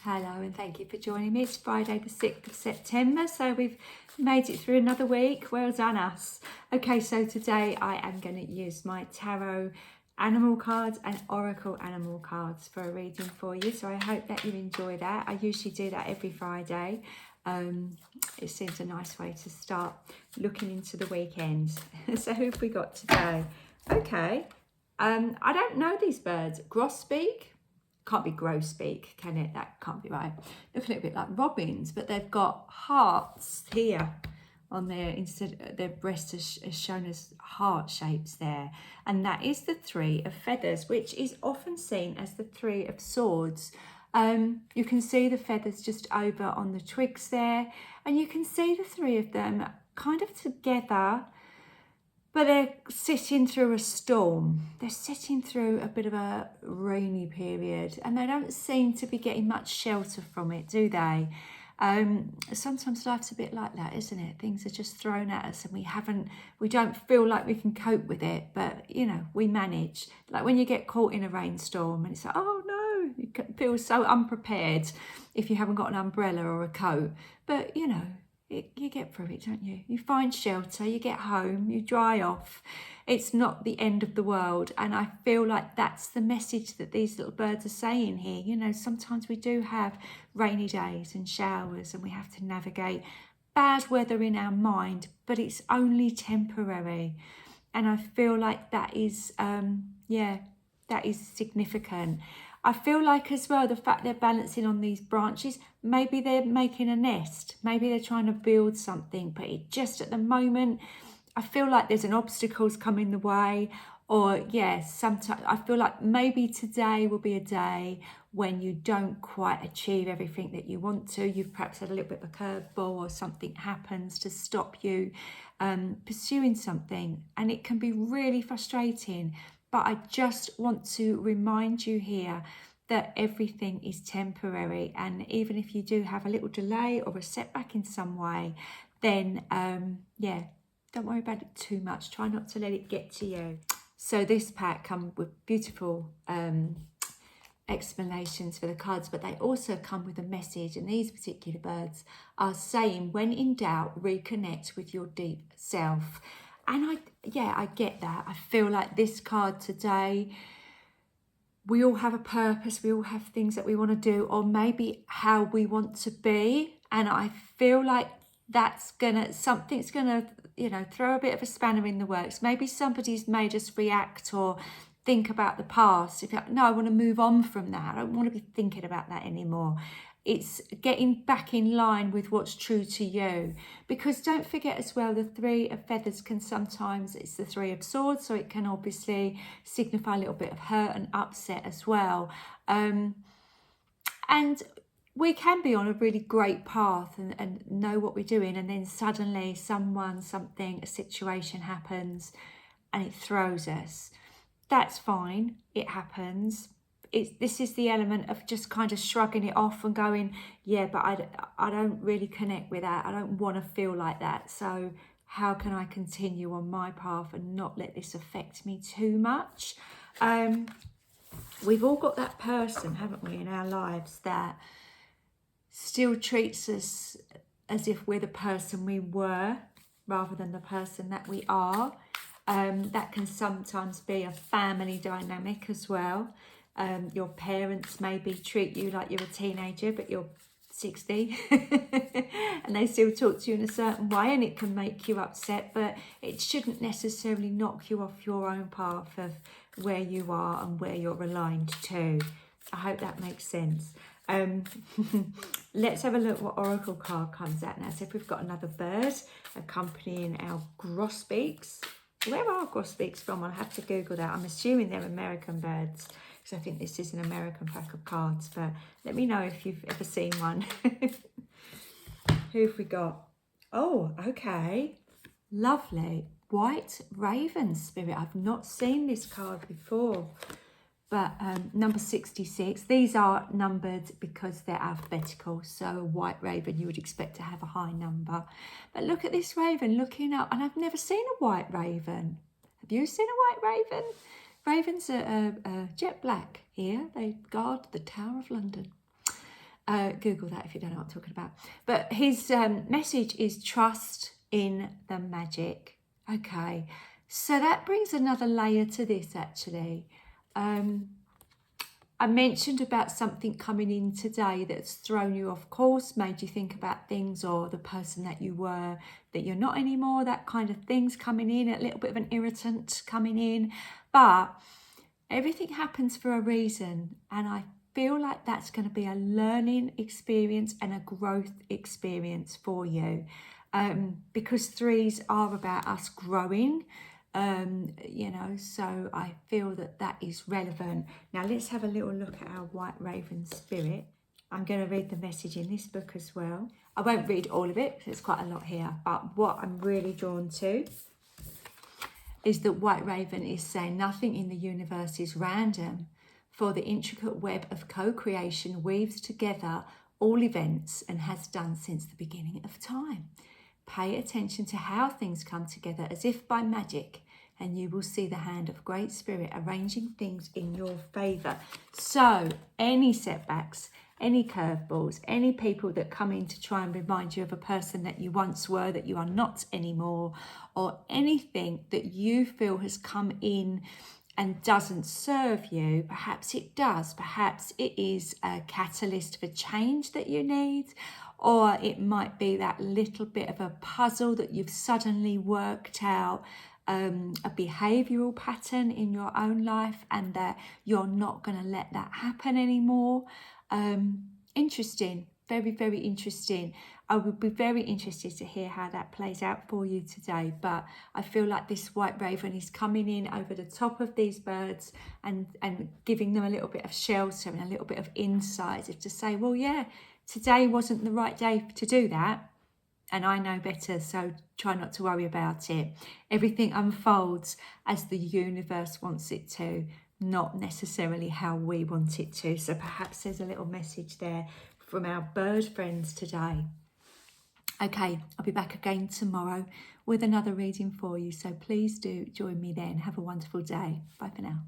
Hello and thank you for joining me. It's Friday the 6th of September, so we've made it through another week. Well done us. Okay, so today I am going to use my tarot animal cards and oracle animal cards for a reading for you. So I hope that you enjoy that. I usually do that every Friday. It seems a nice way to start looking into the weekend. So who have we got today? Okay, I don't know these birds. Grosbeak. Can't be grosbeak, can it? That can't be right. Look a little bit like robins, but they've got hearts here on their, instead their breast is shown as heart shapes there. And that is the Three of Feathers, which is often seen as the Three of Swords. You can see the feathers just over on the twigs there, and you can see the three of them kind of together, but they're sitting through a storm. They're sitting through a bit of a rainy period, and they don't seem to be getting much shelter from it, do they? Sometimes life's a bit like that, isn't it? Things are just thrown at us and we don't feel like we can cope with it, but you know, we manage. Like when you get caught in a rainstorm and it's like, oh no, you can feel so unprepared if you haven't got an umbrella or a coat. But you know, you get through it, don't you? You find shelter, you get home, you dry off. It's not the end of the world. And I feel like that's the message that these little birds are saying here. You know, sometimes we do have rainy days and showers and we have to navigate bad weather in our mind, but it's only temporary. And I feel like that is, that is significant. I feel like as well, the fact they're balancing on these branches, maybe they're making a nest, maybe they're trying to build something, but it just at the moment, I feel like there's an obstacles coming the way, or yes, sometimes I feel like maybe today will be a day when you don't quite achieve everything that you want to. You've perhaps had a little bit of a curveball or something happens to stop you pursuing something, and it can be really frustrating. But I just want to remind you here that everything is temporary. And even if you do have a little delay or a setback in some way, then don't worry about it too much. Try not to let it get to you. So this pack comes with beautiful explanations for the cards, but they also come with a message. And these particular birds are saying, when in doubt, reconnect with your deep self. And I get that. I feel like this card today, we all have a purpose. We all have things that we want to do, or maybe how we want to be. And I feel like something's gonna, you know, throw a bit of a spanner in the works. Maybe somebody's made us react or think about the past. If you're like, no, I want to move on from that. I don't want to be thinking about that anymore. It's getting back in line with what's true to you. Because don't forget as well, the Three of Feathers can sometimes, it's the Three of Swords, so it can obviously signify a little bit of hurt and upset as well. And we can be on a really great path and know what we're doing, and then suddenly a situation happens and it throws us. That's fine, it happens. This is the element of just kind of shrugging it off and going, yeah, but I don't really connect with that. I don't want to feel like that. So how can I continue on my path and not let this affect me too much? We've all got that person, haven't we, in our lives that still treats us as if we're the person we were rather than the person that we are. That can sometimes be a family dynamic as well. Your parents maybe treat you like you're a teenager, but you're 60 and they still talk to you in a certain way, and it can make you upset, but it shouldn't necessarily knock you off your own path of where you are and where you're aligned to. I hope that makes sense. Let's have a look what oracle card comes out now. So if we've got another bird accompanying our grosbeaks. Where are grosbeaks from? I'll have to Google that. I'm assuming they're American birds, because I think this is an American pack of cards, but let me know if you've ever seen one. Who have we got? Oh, okay. Lovely. White Raven Spirit. I've not seen this card before. But number 66, these are numbered because they're alphabetical. So a white raven, you would expect to have a high number. But look at this raven looking up. And I've never seen a white raven. Have you seen a white raven? Ravens are jet black here. They guard the Tower of London. Google that if you don't know what I'm talking about. But his message is trust in the magic. Okay, so that brings another layer to this actually. I mentioned about something coming in today that's thrown you off course, made you think about things or the person that you were, that you're not anymore, that kind of things coming in, a little bit of an irritant coming in. But everything happens for a reason, and I feel like that's going to be a learning experience and a growth experience for you, because threes are about us growing. You know, so I feel that that is relevant. Now let's have a little look at our White Raven spirit. I'm going to read the message in this book as well. I won't read all of it, there's quite a lot here, but what I'm really drawn to is that White Raven is saying nothing in the universe is random, for the intricate web of co-creation weaves together all events and has done since the beginning of time. Pay attention to how things come together as if by magic, and you will see the hand of Great Spirit arranging things in your favour. So any setbacks, any curveballs, any people that come in to try and remind you of a person that you once were, that you are not anymore, or anything that you feel has come in and doesn't serve you, perhaps it does. Perhaps it is a catalyst for change that you need, or it might be that little bit of a puzzle that you've suddenly worked out, a behavioural pattern in your own life, and that you're not going to let that happen anymore. Interesting, very, very interesting. I would be very interested to hear how that plays out for you today, but I feel like this White Raven is coming in over the top of these birds and giving them a little bit of shelter and a little bit of insight, if to say, well, yeah, today wasn't the right day to do that, and I know better, so try not to worry about it. Everything unfolds as the universe wants it to, not necessarily how we want it to. So perhaps there's a little message there from our bird friends today. Okay, I'll be back again tomorrow with another reading for you, so please do join me then. Have a wonderful day. Bye for now.